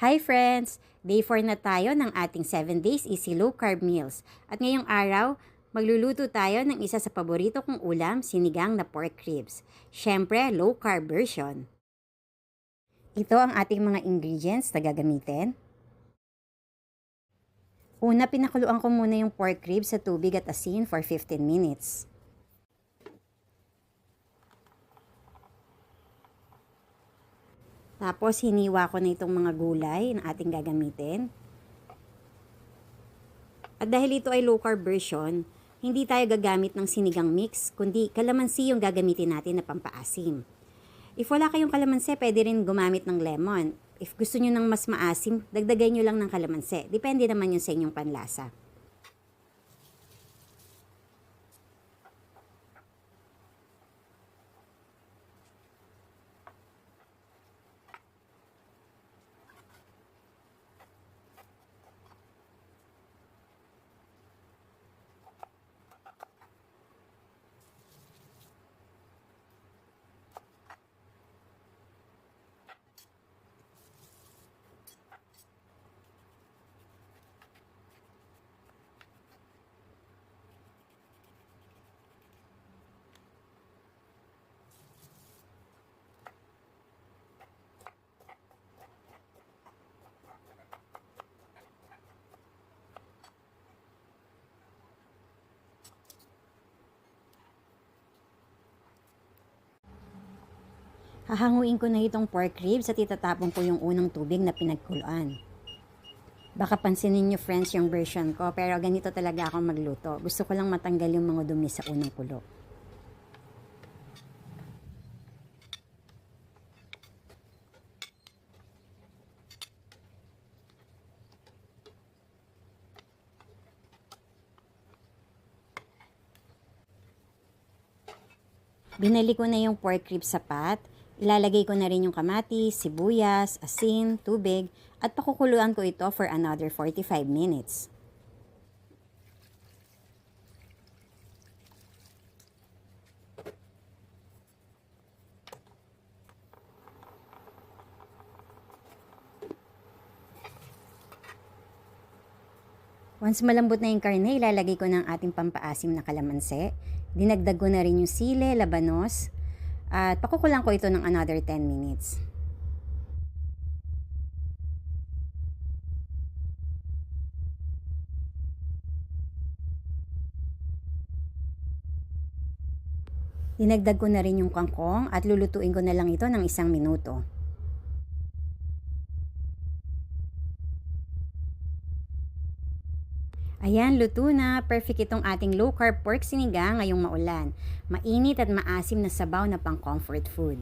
Hi friends! Day 4 na tayo ng ating 7 days easy low carb meals. At ngayong araw, magluluto tayo ng isa sa paborito kong ulam, sinigang na pork ribs. Syempre, low carb version. Ito ang ating mga ingredients na gagamitin. Una, pinakuluan ko muna yung pork ribs sa tubig at asin for 15 minutes. Tapos, hiniwa ko na itong mga gulay na ating gagamitin. At dahil ito ay low carb version, hindi tayo gagamit ng sinigang mix, kundi kalamansi yung gagamitin natin na pampaasim. If wala kayong kalamansi, pwede rin gumamit ng lemon. If gusto nyo ng mas maasim, dagdagay nyo lang ng kalamansi. Depende naman yun sa inyong panlasa. Hahanguin ko na itong pork ribs at itatapon ko yung unang tubig na pinagkuluan. Baka pansinin nyo friends yung version ko, pero ganito talaga ako magluto. Gusto ko lang matanggal yung mga dumi sa unang kulo. Binali ko na yung pork ribs sa pot. Ilalagay ko na rin yung kamatis, sibuyas, asin, tubig, at pakukuluan ko ito for another 45 minutes. Once malambot na yung karne, ilalagay ko ng ating pampaasim na kalamansi. Dinagdag ko na rin yung sile, labanos, at pakukulang ko ito ng another 10 minutes. Dinagdag ko na rin yung kangkong at lulutuin ko na lang ito ng 1 minuto. Ayan, luto na. Perfect itong ating low carb pork sinigang ngayong maulan. Mainit at maasim na sabaw na pang comfort food.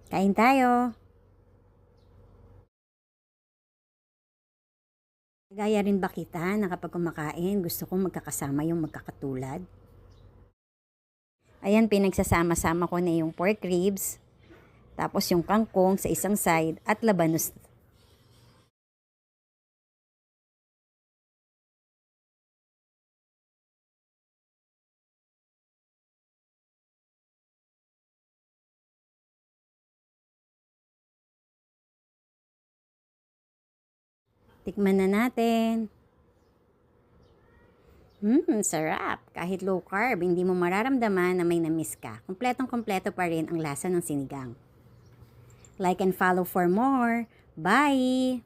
Kain tayo! Gaya rin ba kita na kapag kumakain, gusto kong magkakasama yung magkakatulad? Ayan, pinagsasama-sama ko na yung pork ribs, tapos yung kangkong sa isang side at labanos. Tikman na natin. Sarap. Kahit low carb, hindi mo mararamdaman na may na-miss ka. Kompletong-kompleto pa rin ang lasa ng sinigang. Like and follow for more. Bye!